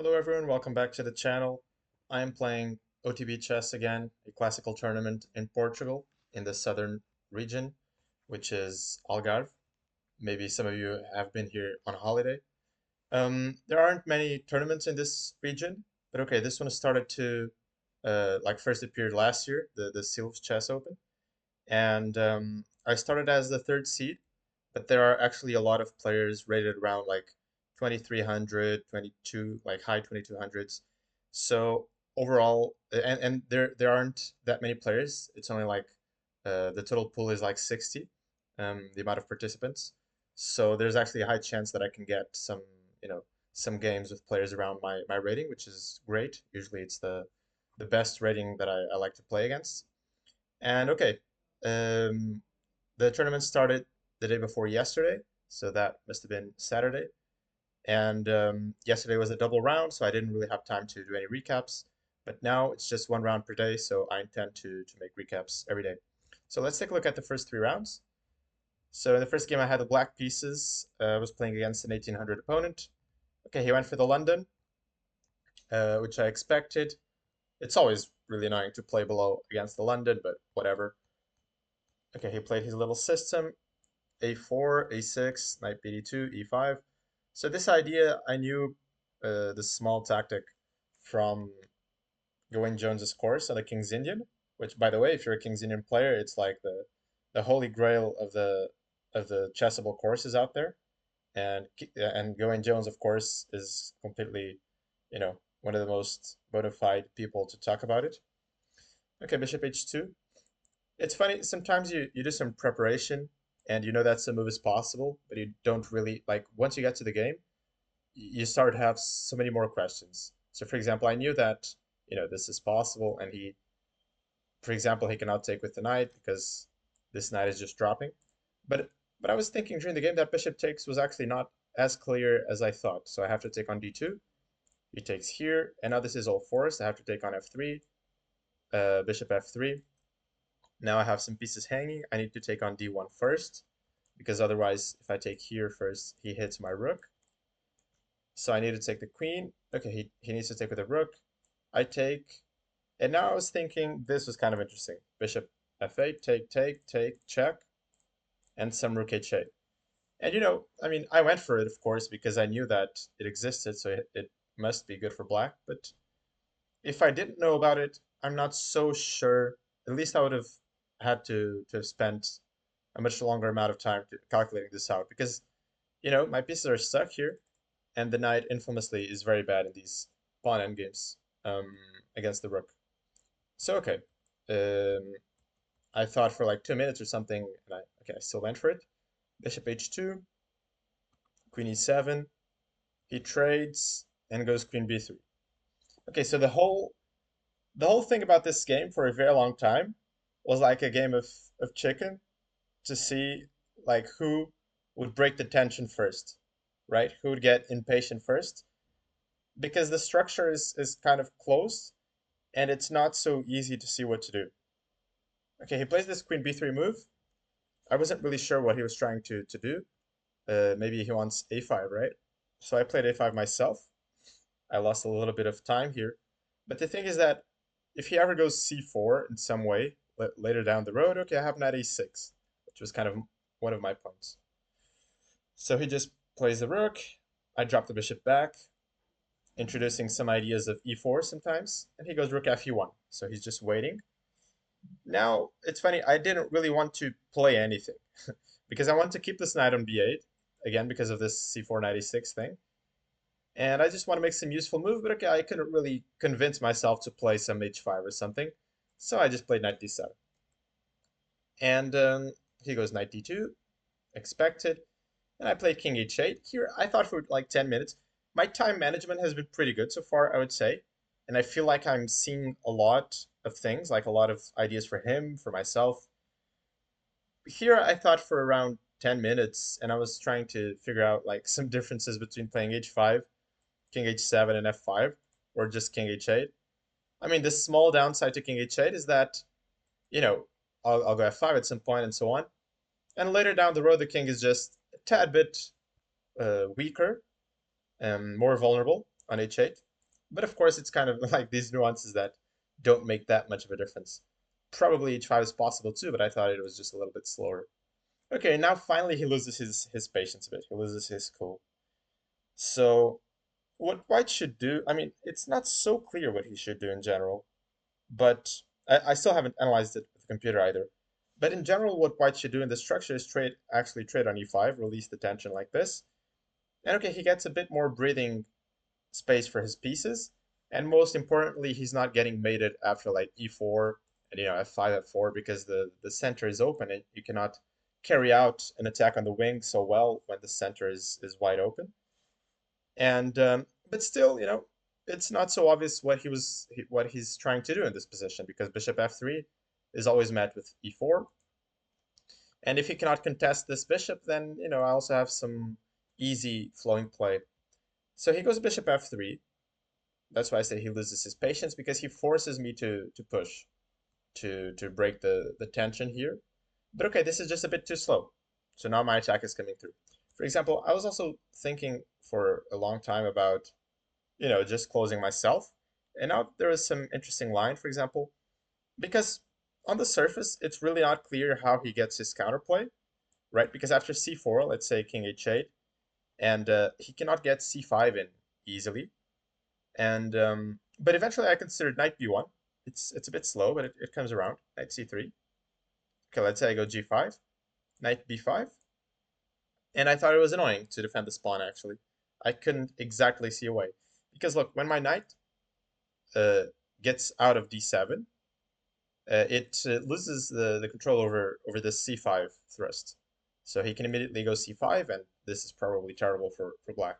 Hello everyone, welcome back to the channel. I am playing OTB chess again, a classical tournament in Portugal in the southern region, which is Algarve. Maybe some of you have been here on holiday. There aren't many tournaments in this region, but okay, this one started to first appeared last year, the Silves Chess Open, and I started as the third seed, but there are actually a lot of players rated around like 2300, 22, like high 2200s. So overall, and there aren't that many players. It's only like the total pool is like 60, the amount of participants. So there's actually a high chance that I can get you know, some games with players around my rating, which is great. Usually it's the best rating that I like to play against. And okay, um, the tournament started the day before yesterday, so that must have been Saturday. And yesterday was a double round, so I didn't really have time to do any recaps. But now it's just one round per day, so I intend to make recaps every day. So let's take a look at the first three rounds. So in the first game, I had the black pieces. I was playing against an 1800 opponent. Okay, he went for the London, which I expected. It's always really annoying to play below against the London, but whatever. Okay, he played his little system. A4, A6, knight BD2, E5. So this idea, I knew the small tactic from Gawain Jones's course on the King's Indian, which, by the way, if you're a King's Indian player, it's like the holy grail of the chessable courses out there. And Gawain Jones, of course, is completely, one of the most bona fide people to talk about it. Okay, Bishop H2. It's funny, sometimes you do some preparation and you know that some move is possible, but you don't really like once you get to the game, you start to have so many more questions. So for example, I knew that, this is possible and for example, he cannot take with the knight because this knight is just dropping. But I was thinking during the game that bishop takes was actually not as clear as I thought. So I have to take on d2. He takes here, and now this is all forced. I have to take on f3, bishop f3. Now I have some pieces hanging. I need to take on d1 first, because otherwise, if I take here first, he hits my rook. So I need to take the queen. Okay, he needs to take with the rook. I take, and now I was thinking this was kind of interesting. Bishop f8, take, check, and some rook h8. And I mean, I went for it, of course, because I knew that it existed, so it must be good for black. But if I didn't know about it, I'm not so sure. At least I would have had to have spent a much longer amount of time to calculating this out because my pieces are stuck here, and the knight infamously is very bad in these pawn endgames against the rook. So okay, um, I thought for like 2 minutes or something, and I still went for it. Bishop h2, queen e7. He trades and goes queen b3. Okay, so the whole thing about this game for a very long time was like a game of chicken to see like who would break the tension first, right? Who would get impatient first? Because the structure is kind of closed and it's not so easy to see what to do. Okay, he plays this queen b3 move. I wasn't really sure what he was trying to do. Maybe he wants a5, right? So I played a5 myself. I lost a little bit of time here. But the thing is that if he ever goes c4 in some way later down the road, okay, I have knight e6, which was kind of one of my points. So he just plays the rook. I drop the bishop back, introducing some ideas of e4 sometimes, and he goes rook fe1. So he's just waiting. Now, it's funny, I didn't really want to play anything because I want to keep this knight on b8, again, because of this c4 knight e6 thing. And I just want to make some useful move, but okay, I couldn't really convince myself to play some h5 or something. So I just played knight d7. And he goes knight d2, expected. And I played king h8. Here, I thought for like 10 minutes. My time management has been pretty good so far, I would say. And I feel like I'm seeing a lot of things, like a lot of ideas for him, for myself. Here, I thought for around 10 minutes, and I was trying to figure out like some differences between playing h5, king h7, and f5, or just king h8. I mean, the small downside to king h8 is that, you know, I'll go f5 at some point and so on. And later down the road, the king is just a tad bit weaker and more vulnerable on h8. But of course, it's kind of like these nuances that don't make that much of a difference. Probably h5 is possible too, but I thought it was just a little bit slower. Okay, now finally he loses his patience a bit. He loses his cool. So what White should do, I mean, it's not so clear what he should do in general, but I still haven't analyzed it with the computer either. But in general, what White should do in the structure is actually trade on e5, release the tension like this. And okay, he gets a bit more breathing space for his pieces. And most importantly, he's not getting mated after like e4 and f5, f4 because the center is open and you cannot carry out an attack on the wing so well when the center is wide open. And but still, it's not so obvious what he's trying to do in this position because bishop f3 is always met with e4. And if he cannot contest this bishop, then I also have some easy flowing play. So he goes bishop f3. That's why I say he loses his patience because he forces me to push to break the tension here. But okay, this is just a bit too slow. So now my attack is coming through. For example, I was also thinking for a long time about just closing myself. And now there is some interesting line, for example, because on the surface, it's really not clear how he gets his counterplay, right? Because after c4, let's say king h8, and he cannot get c5 in easily. And but eventually I considered knight b1. It's a bit slow, but it comes around. Knight c3. Okay, let's say I go g5, knight b5. And I thought it was annoying to defend the pawn, actually. I couldn't exactly see a way. Because look, when my knight uh, gets out of d7, it loses the control over the c5 thrust. So he can immediately go c5, and this is probably terrible for black.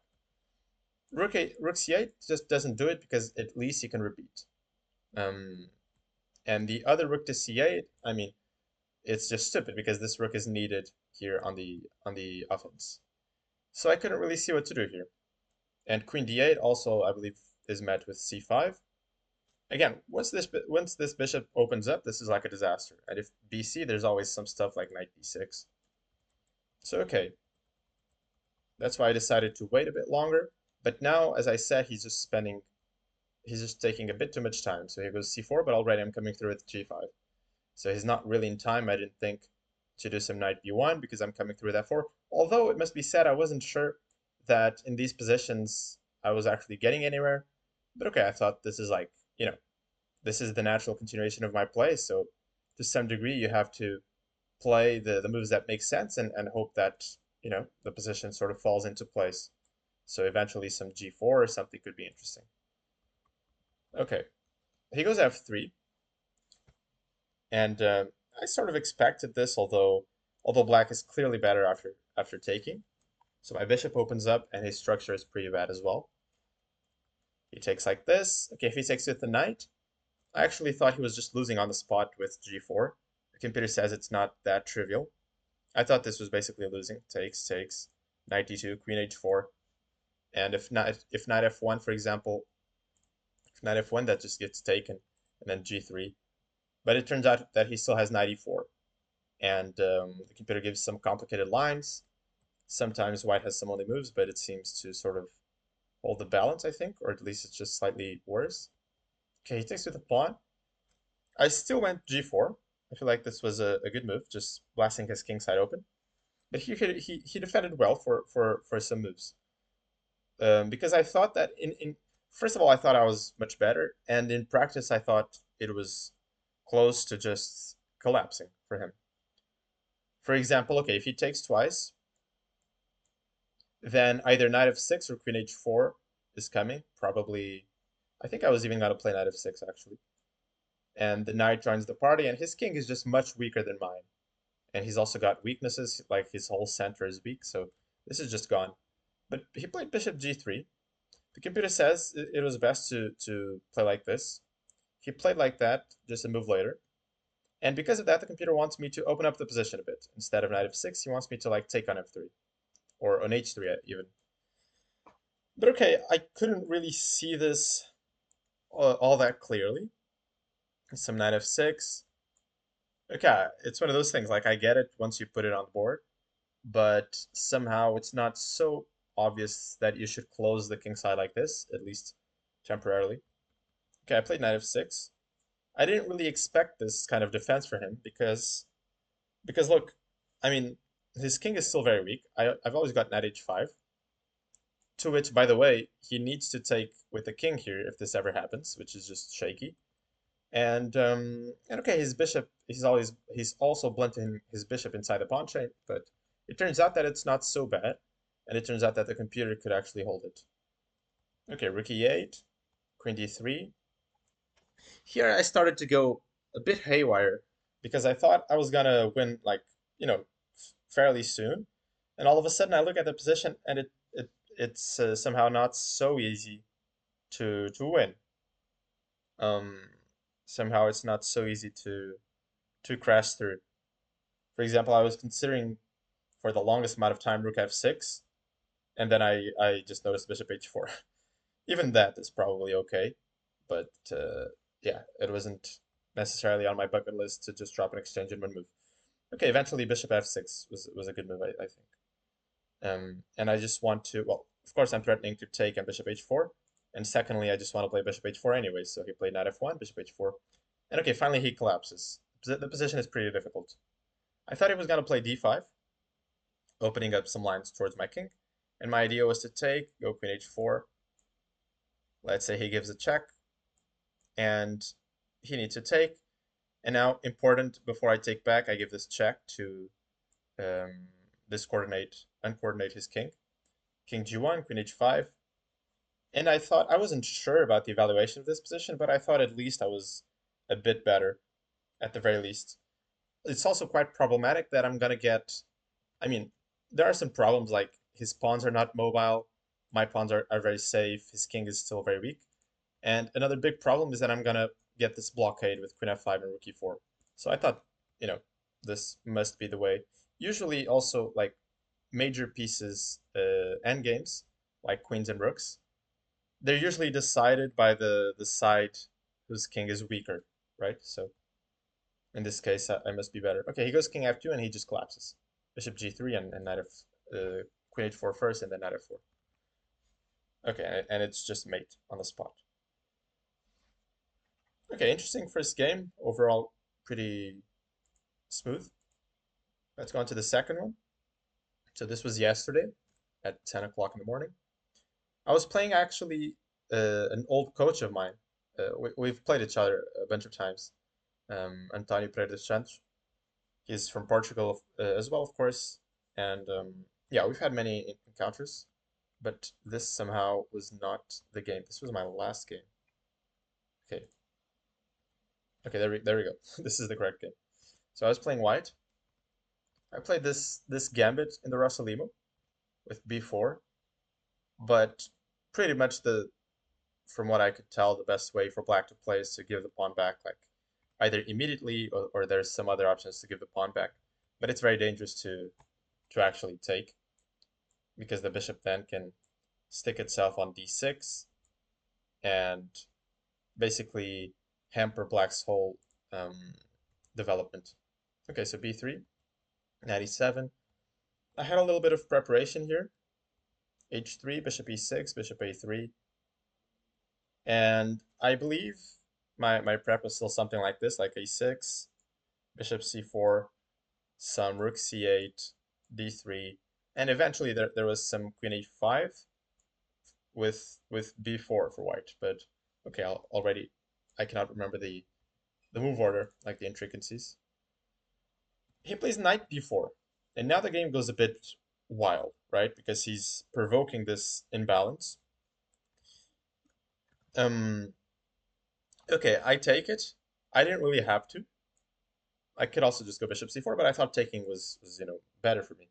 Rook c8 just doesn't do it because at least you can repeat. Um, and the other rook to c8, I mean, it's just stupid because this rook is needed here on the offense. So I couldn't really see what to do here. And queen d8 also, I believe, is met with c5. Again, once this bishop opens up, this is like a disaster. And if bc, there's always some stuff like knight b6. So okay, that's why I decided to wait a bit longer. But now, as I said, he's just taking a bit too much time. So he goes c4, but already I'm coming through with g5. So he's not really in time. I didn't think to do some knight b1 because I'm coming through with f4. Although it must be said, I wasn't sure that in these positions I was actually getting anywhere. But okay, I thought this is like, this is the natural continuation of my play. So to some degree, you have to play the moves that make sense and hope that, the position sort of falls into place. So eventually some g4 or something could be interesting. Okay, he goes f3. And I sort of expected this, although black is clearly better after taking. So my bishop opens up, and his structure is pretty bad as well. He takes like this. Okay, if he takes with the knight, I actually thought he was just losing on the spot with g4. The computer says it's not that trivial. I thought this was basically losing. Takes, knight d2, queen h4, and if knight f1, for example, if knight f1, that just gets taken, and then g3. But it turns out that he still has knight e4. And the computer gives some complicated lines. Sometimes white has some only moves, but it seems to sort of hold the balance, I think, or at least it's just slightly worse. Okay, he takes with a pawn. I still went g4. I feel like this was a good move, just blasting his king side open. But he defended well for some moves. Because I thought that in first of all, I thought I was much better, and in practice, I thought it was close to just collapsing for him. For example, okay, if he takes twice, then either knight f6 or queen h4 is coming. Probably, I think I was even going to play knight f6 actually. And the knight joins the party, and his king is just much weaker than mine. And he's also got weaknesses, like his whole center is weak, so this is just gone. But he played bishop g3. The computer says it was best to play like this. He played like that, just a move later. And because of that, the computer wants me to open up the position a bit. Instead of knight f6, he wants me to like take on f3, or on h3 even. But okay, I couldn't really see this all that clearly. Some knight f6. Okay, it's one of those things, like I get it once you put it on the board, but somehow it's not so obvious that you should close the king side like this, at least temporarily. Okay, I played knight f6. I didn't really expect this kind of defense for him because look, I mean, his king is still very weak. I've always got knight h5, to which, by the way, he needs to take with the king here if this ever happens, which is just shaky. And okay, his bishop, he's also blunting his bishop inside the pawn chain, but it turns out that it's not so bad, and it turns out that the computer could actually hold it. Okay, rook e8, queen d3. Here I started to go a bit haywire because I thought I was gonna win like, fairly soon, and all of a sudden I look at the position and it's somehow not so easy to win. Um, Somehow it's not so easy to crash through. For example, I was considering for the longest amount of time rook f6, and then I just noticed bishop h4. Even that is probably okay, but yeah, it wasn't necessarily on my bucket list to just drop an exchange in one move. Okay, eventually bishop f6 was a good move, I think. And I just want to, well, of course I'm threatening to take on bishop h4, and secondly, I just want to play bishop h4 anyway, so he played knight f1, bishop h4, and okay, finally he collapses. The position is pretty difficult. I thought he was going to play d5, opening up some lines towards my king, and my idea was to take, go queen h4, let's say he gives a check, and he needs to take, and now important, before I take back, I give this check to um, uncoordinate his king. King g1, queen h5, and I thought I wasn't sure about the evaluation of this position, but I thought at least I was a bit better, at the very least. It's also quite problematic that I'm gonna get. I mean, there are some problems like his pawns are not mobile, my pawns are very safe, his king is still very weak. And another big problem is that I'm gonna get this blockade with queen f5 and rook e4. So I thought, you know, this must be the way. Usually also like major pieces, endgames, like queens and rooks, they're usually decided by the side whose king is weaker, right? So in this case, I must be better. Okay, he goes king f2 and he just collapses. Bishop g3 and knight queen h4 first and then knight f4. Okay, and it's just mate on the spot. Okay, interesting first game. Overall, pretty smooth. Let's go on to the second one. So this was yesterday at 10 o'clock in the morning. I was playing actually an old coach of mine. We've played each other a bunch of times. Antonio Pereira dos Santos. He's from Portugal as well, of course. And yeah, we've had many encounters, but this somehow was not the game. This was my last game. Okay, okay, there we go. This is the correct game. So I was playing white. I played this gambit in the Rossalimo with b4, but pretty much from what I could tell, the best way for black to play is to give the pawn back, like either immediately or there's some other options to give the pawn back. But it's very dangerous to actually take because the bishop then can stick itself on d6 and basically hamper black's whole um, development. Okay, so b3, 97. I had a little bit of preparation here. h3, bishop e6, bishop a3. And I believe my prep was still something like this, like a6, bishop c4, some rook c8, d3, and eventually there was some queen h5 with b4 for white. But okay, already I cannot remember the move order, like the intricacies. He plays knight b4, and now the game goes a bit wild, right? Because he's provoking this imbalance. Um, okay, I take it. I didn't really have to. I could also just go bishop c4, but I thought taking was better for me.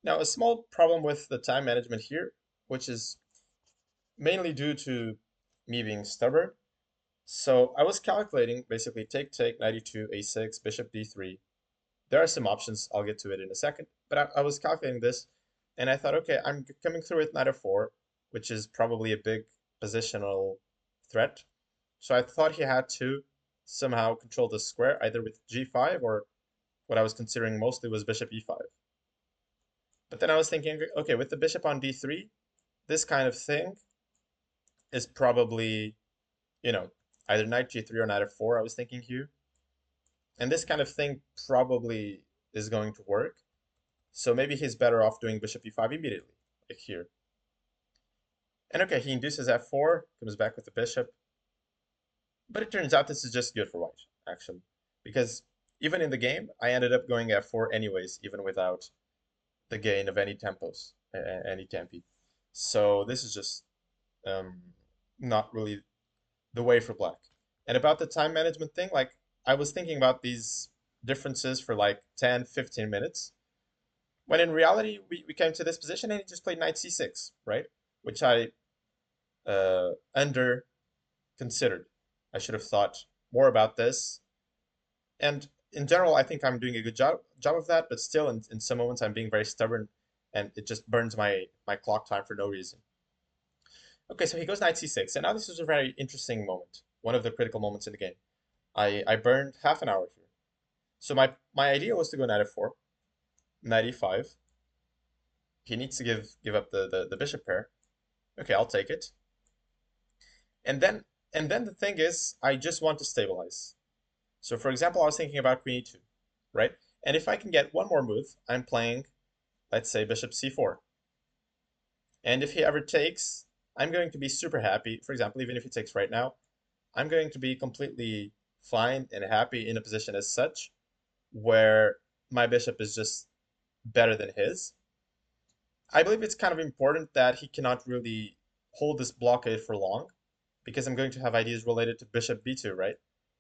Now, a small problem with the time management here, which is mainly due to me being stubborn. So I was calculating basically take, 92, a6, bishop d3. There are some options, I'll get to it in a second, but I was calculating this and I thought, okay, I'm coming through with knight f4, which is probably a big positional threat. So I thought he had to somehow control the square either with g5 or what I was considering mostly was bishop e5. But then I was thinking, okay, with the bishop on d3, this kind of thing is probably, you know, either knight g3 or knight f4, I was thinking here. And this kind of thing probably is going to work. So maybe he's better off doing bishop e5 immediately, like here. And okay, he induces f4, comes back with the bishop. But it turns out this is just good for white, actually. Because even in the game, I ended up going f4 anyways, even without the gain of any tempos, any tempi. So this is just um, not really the way for black. And about the time management thing, like I was thinking about these differences for like 10, 15 minutes, when in reality we came to this position and he just played knight c6, right? Which I under considered. I should have thought more about this. And in general, I think I'm doing a good job of that, but still in some moments I'm being very stubborn and it just burns my clock time for no reason. Okay, so he goes knight c6, and now this is a very interesting moment, one of the critical moments in the game. I burned half an hour here. So my idea was to go knight f4, knight e5. He needs to give up the bishop pair. Okay, I'll take it. And then the thing is, I just want to stabilize. So for example, I was thinking about queen e2, right? And if I can get one more move, I'm playing, let's say, bishop c4. And if he ever takes, I'm going to be super happy. For example, even if he takes right now, I'm going to be completely fine and happy in a position as such where my bishop is just better than his. I believe it's kind of important that he cannot really hold this blockade for long because I'm going to have ideas related to bishop b2, right?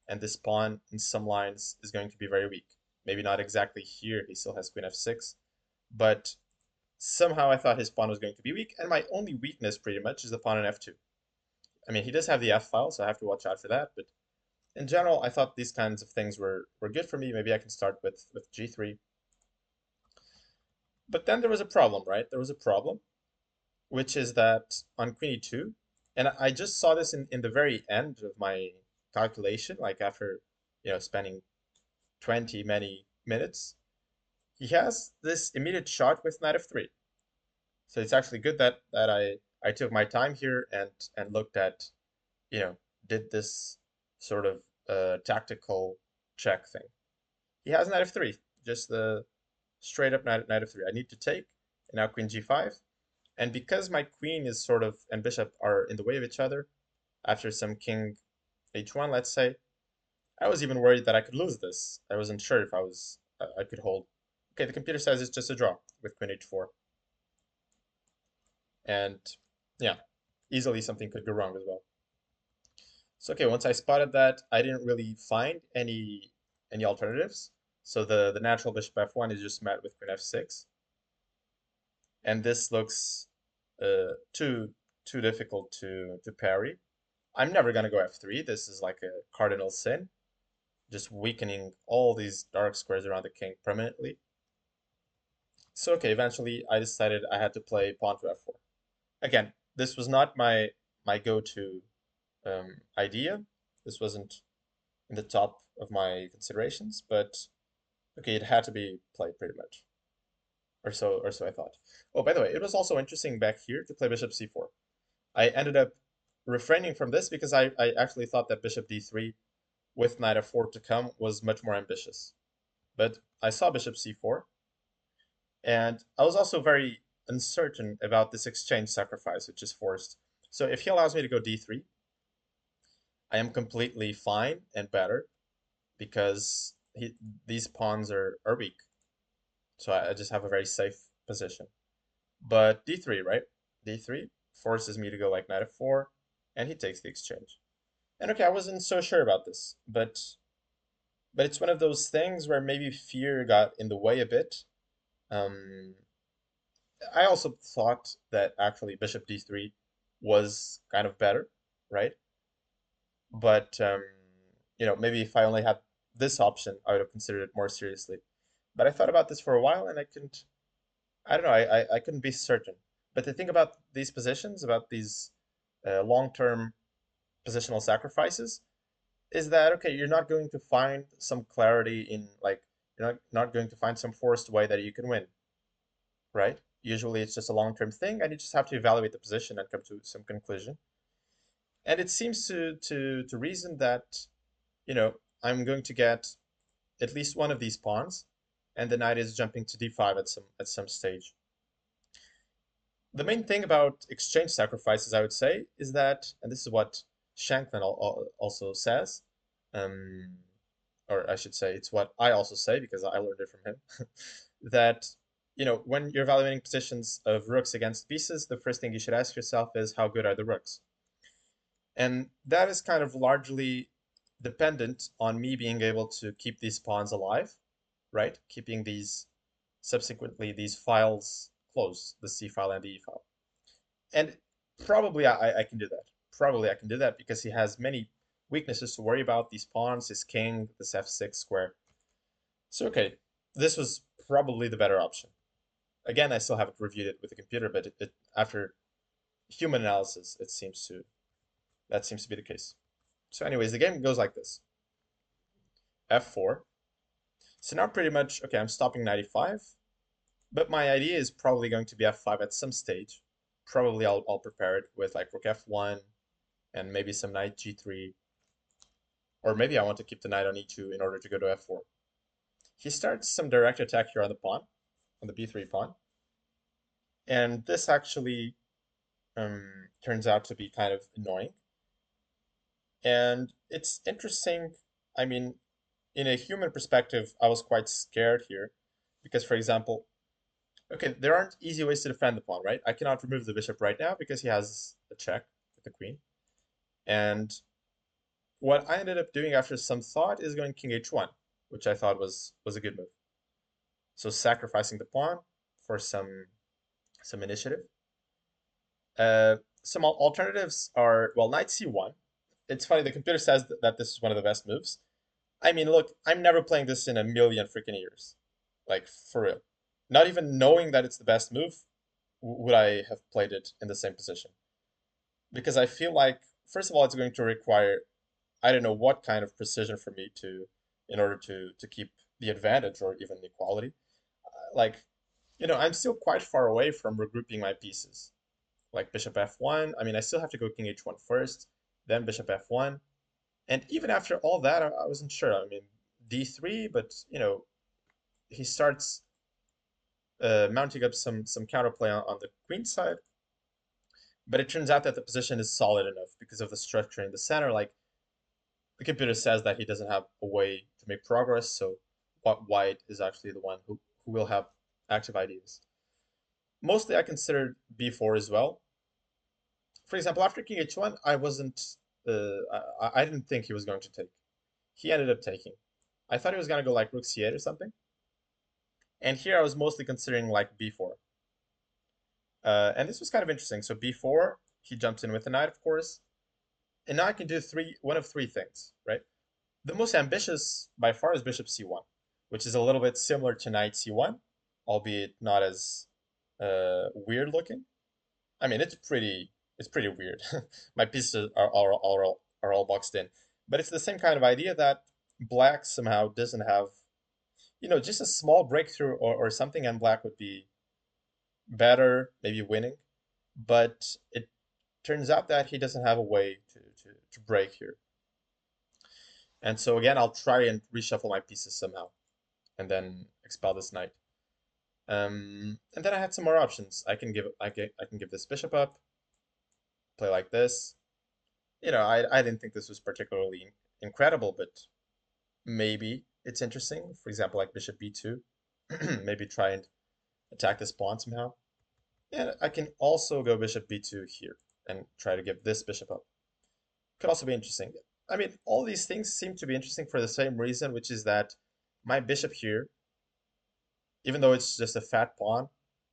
And this pawn in some lines is going to be very weak. Maybe not exactly here, he still has queen f6, but somehow I thought his pawn was going to be weak, and my only weakness pretty much is the pawn in f2. I mean, he does have the f file, so I have to watch out for that, but in general, I thought these kinds of things were good for me. Maybe I can start with g3. But then there was a problem, right? There was a problem, which is that on queen e2, and I just saw this in the very end of my calculation, like after, spending 20 many minutes, he has this immediate shot with knight f3. So it's actually good that I took my time here and looked at, you know, did this sort of tactical check thing. He has knight f3, just the straight up knight f3. I need to take, and now queen g5. And because my queen is sort of and bishop are in the way of each other, after some king h1, let's say, I was even worried that I could lose this. I wasn't sure if I could hold. Okay, the computer says it's just a draw with queen h4. And yeah, easily something could go wrong as well. So okay, once I spotted that, I didn't really find any alternatives. So the natural bishop f1 is just met with queen f6, and this looks too difficult to parry. I'm never gonna go f3. This is like a cardinal sin, just weakening all these dark squares around the king permanently. So okay, eventually I decided I had to play pawn to f4. Again, this was not my go-to idea. This wasn't in the top of my considerations, but okay, it had to be played pretty much, or so I thought. Oh, by the way, it was also interesting back here to play bishop c4. I ended up refraining from this because I actually thought that bishop d3 with knight f4 to come was much more ambitious. But I saw bishop c4, and I was also very uncertain about this exchange sacrifice, which is forced. So if he allows me to go d3, I am completely fine and better because these pawns are weak. So I just have a very safe position. But d3, right? d3 forces me to go like knight f4, and he takes the exchange. And okay, I wasn't so sure about this, but it's one of those things where maybe fear got in the way a bit. Um, I also thought that actually bishop d3 was kind of better, right? But maybe if I only had this option, I would have considered it more seriously. But I thought about this for a while, and I couldn't. I don't know. I couldn't be certain. But the thing about these positions, about these long-term positional sacrifices, is that okay? You're not going to find some clarity in like you're not going to find some forced way that you can win, right? Usually, it's just a long-term thing, and you just have to evaluate the position and come to some conclusion. And it seems to reason that, you know, I'm going to get at least one of these pawns, and the knight is jumping to d5 at some stage. The main thing about exchange sacrifices, I would say, is that, and this is what Shankland also says, um, or I should say, it's what I also say because I learned it from him, that when you're evaluating positions of rooks against pieces, the first thing you should ask yourself is how good are the rooks, and that is kind of largely dependent on me being able to keep these pawns alive, right? Keeping these subsequently these files closed, the C file and the E file. And probably I can do that. Probably I can do that because he has many weaknesses to worry about. These pawns, his king, this f6 square. So okay, this was probably the better option. Again, I still haven't reviewed it with the computer, but after human analysis, that seems to be the case. So anyways, the game goes like this. F4. So now pretty much, okay, I'm stopping 95, but my idea is probably going to be F5 at some stage. Probably I'll prepare it with like rook F1 and maybe some knight G3, or maybe I want to keep the knight on E2 in order to go to F4. He starts some direct attack here on the pawn, on the B3 pawn, and this actually turns out to be kind of annoying. And it's interesting. I mean, in a human perspective, I was quite scared here because, for example, okay, there aren't easy ways to defend the pawn, right? I cannot remove the bishop right now because he has a check with the queen. And what I ended up doing after some thought is going king h1, which I thought was a good move. So sacrificing the pawn for some initiative. Some alternatives are, well, knight c1. It's funny, the computer says that this is one of the best moves. I mean, look, I'm never playing this in a million freaking years. Like, for real. Not even knowing that it's the best move, would I have played it in the same position. Because I feel like, first of all, it's going to require, I don't know what kind of precision for me in order to keep the advantage or even equality. Like, I'm still quite far away from regrouping my pieces. Like bishop f1, I mean, I still have to go king h1 first, then bishop f1. And even after all that, I wasn't sure. I mean, d3, but, he starts mounting up some counterplay on the queen side. But it turns out that the position is solid enough because of the structure in the center. Like, the computer says that he doesn't have a way to make progress, so white is actually the one who will have active ideas. Mostly I considered b4 as well. For example, after king h1, I wasn't, I didn't think he was going to take. He ended up taking. I thought he was going to go like rook c8 or something. And here I was mostly considering like b4. And this was kind of interesting. So b4, he jumps in with the knight, of course. And now I can do one of three things, right? The most ambitious by far is bishop c1, which is a little bit similar to knight c1, albeit not as weird looking. I mean, it's pretty weird. My pieces are all boxed in, but it's the same kind of idea that black somehow doesn't have, just a small breakthrough or something, and black would be better, maybe winning. But it turns out that he doesn't have a way to break here. And so again, I'll try and reshuffle my pieces somehow, and then expel this knight. And then I had some more options. I can give this bishop up, play like this. I didn't think this was particularly incredible, but maybe it's interesting. For example, like bishop b2, maybe try and attack this pawn somehow. And I can also go bishop b2 here and try to give this bishop up. Could also be interesting. I mean, all these things seem to be interesting for the same reason, which is that my bishop here, even though it's just a fat pawn,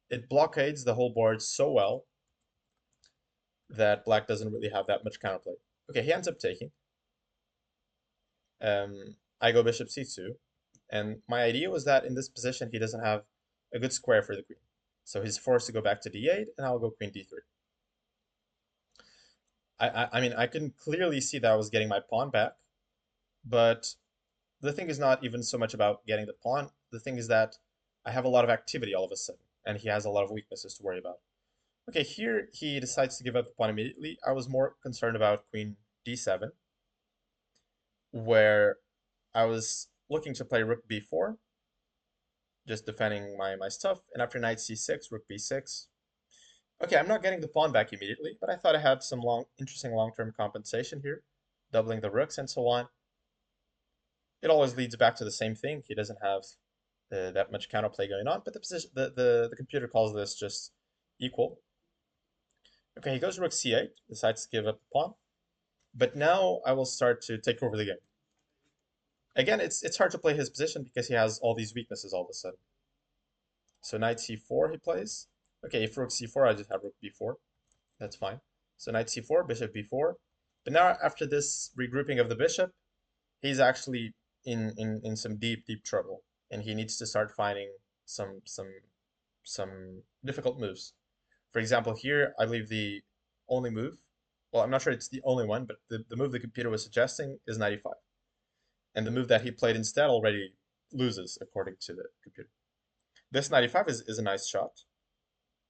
it blockades the whole board so well that black doesn't really have that much counterplay. Okay, he ends up taking. I go bishop c2, and my idea was that in this position he doesn't have a good square for the queen. So he's forced to go back to d8, and I'll go queen d3. I mean, I can clearly see that I was getting my pawn back, but the thing is not even so much about getting the pawn. The thing is that I have a lot of activity all of a sudden, and he has a lot of weaknesses to worry about. Okay, here he decides to give up the pawn immediately. I was more concerned about queen d7, where I was looking to play rook b4, just defending my stuff, and after knight c6, rook b6. Okay, I'm not getting the pawn back immediately, but I thought I had some interesting long-term compensation here, doubling the rooks and so on. It always leads back to the same thing. He doesn't have that much counterplay going on, but the computer calls this just equal. Okay, he goes rook c8, decides to give up the pawn, but now I will start to take over the game. Again, it's hard to play his position because he has all these weaknesses all of a sudden. So knight c4 he plays. Okay, if rook c4, I just have rook b4. That's fine. So knight c4, bishop b4. But now after this regrouping of the bishop, he's actually in some deep trouble, and he needs to start finding some some some difficult moves. For example, here I believe the only move, well, I'm not sure it's the only one, but the move the computer was suggesting is knight e5. And the move that he played instead already loses according to the computer. This knight e5 is a nice shot.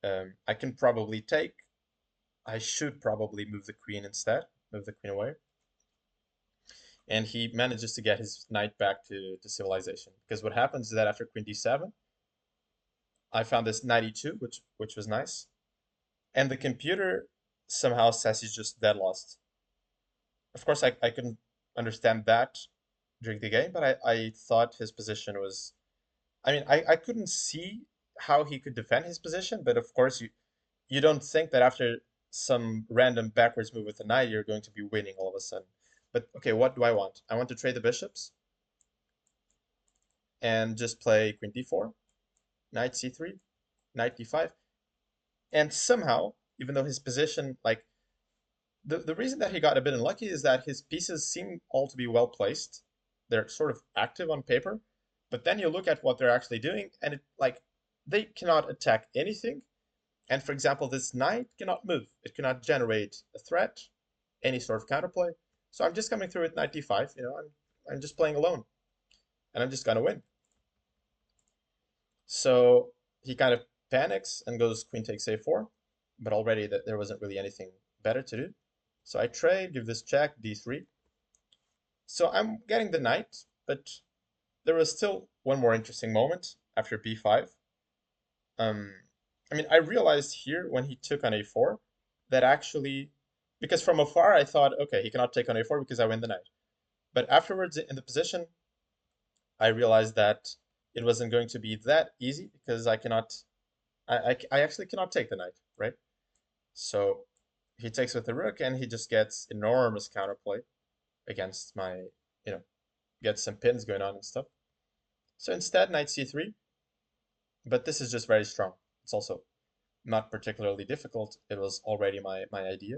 I can probably take. I should probably move the queen instead, move the queen away. And he manages to get his knight back to civilization. Because what happens is that after queen d7, I found this knight e2, which was nice. And the computer somehow says he's just dead lost. Of course, I couldn't understand that during the game, but I thought his position was. I mean, I couldn't see how he could defend his position, but of course, you don't think that after some random backwards move with the knight, you're going to be winning all of a sudden. But okay, what do I want? I want to trade the bishops and just play queen d4, knight c3, knight d5. And somehow, even though his position, like, the reason that he got a bit unlucky is that his pieces seem all to be well placed. They're sort of active on paper, but then you look at what they're actually doing, and they cannot attack anything. And for example, this knight cannot move. It cannot generate a threat, any sort of counterplay. So I'm just coming through with knight d5. I'm just playing alone, and I'm just gonna win. So he kind of panics and goes queen takes a4, but already that there wasn't really anything better to do. So I trade, give this check, d3. So I'm getting the knight, but there was still one more interesting moment after b5. Um, I mean, I realized here when he took on a4 that actually, because from afar I thought, okay, he cannot take on a4 because I win the knight. But afterwards in the position, I realized that it wasn't going to be that easy because I cannot, I actually cannot take the knight, right? So he takes with the rook and he just gets enormous counterplay against my, you know, gets some pins going on and stuff. So instead, knight c3, but this is just very strong. It's also not particularly difficult. It was already my idea.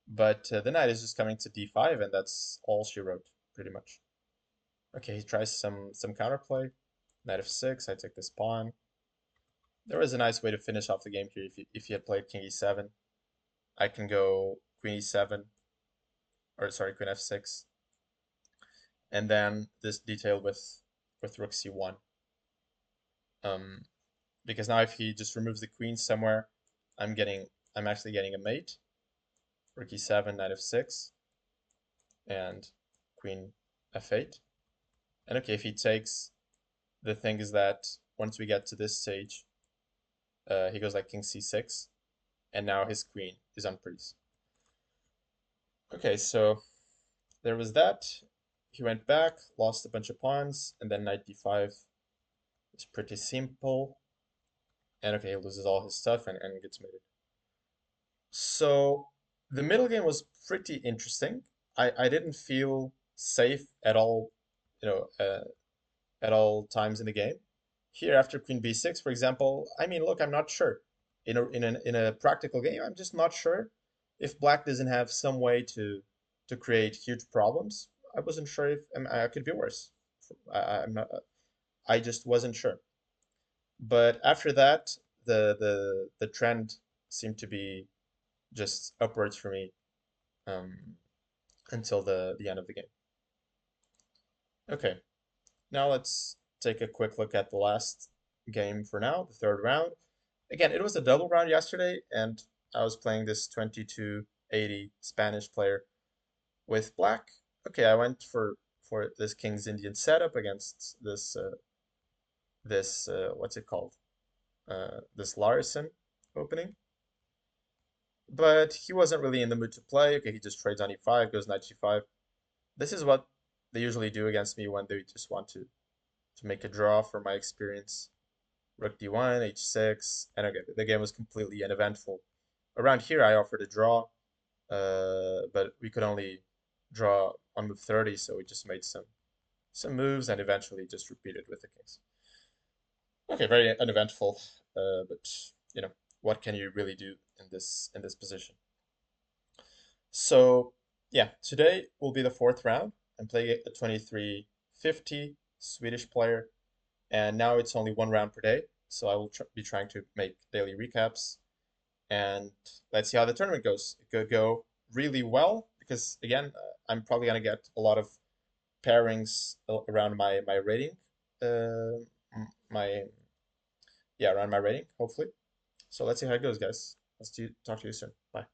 But the knight is just coming to d5, and that's all she wrote, pretty much. Okay, he tries some counterplay. Knight f6, I take this pawn. There was a nice way to finish off the game here if he had played king e7. I can go queen e7, or sorry, queen f6, and then this detail with rook c1. Um, because now if he just removes the queen somewhere, I'm actually getting a mate. Rook e7, knight f6, and queen f8. And okay, if he takes, the thing is that once we get to this stage, he goes like king c6, and now his queen is unpretty. Okay, so there was that. He went back, lost a bunch of pawns, and then knight d5 is pretty simple. And okay, he loses all his stuff and gets mated. So the middle game was pretty interesting. I didn't feel safe at all, you know, at all times in the game. Here, after queen b6, for example, I mean, look, I'm not sure. In a practical game, I'm just not sure if black doesn't have some way to create huge problems. I wasn't sure if I could be worse. I'm not. I just wasn't sure. But after that, the trend seemed to be just upwards for me um, until the end of the game. Okay, now let's take a quick look at the last game for now, the third round. Again, it was a double round yesterday, and I was playing this 2280 Spanish player with black. Okay, I went for this King's Indian setup against this what's it called? This Larison opening. But he wasn't really in the mood to play. Okay, he just trades on e5, goes knight g5. This is what they usually do against me when they just want to make a draw, from my experience. Rook d1, h6, and okay, the game was completely uneventful. Around here, I offered a draw, but we could only draw on move 30, so we just made some moves and eventually just repeated with the kings. Okay, very uneventful, but you know what can you really do in this position? So yeah, today will be the fourth round. I'm playing a 2350 Swedish player, and now it's only one round per day. So I will be trying to make daily recaps, and let's see how the tournament goes. It could go really well because again, I'm probably gonna get a lot of pairings around my rating, uh, my yeah, around my rating hopefully. So let's see how it goes, guys. Talk to you soon. Bye.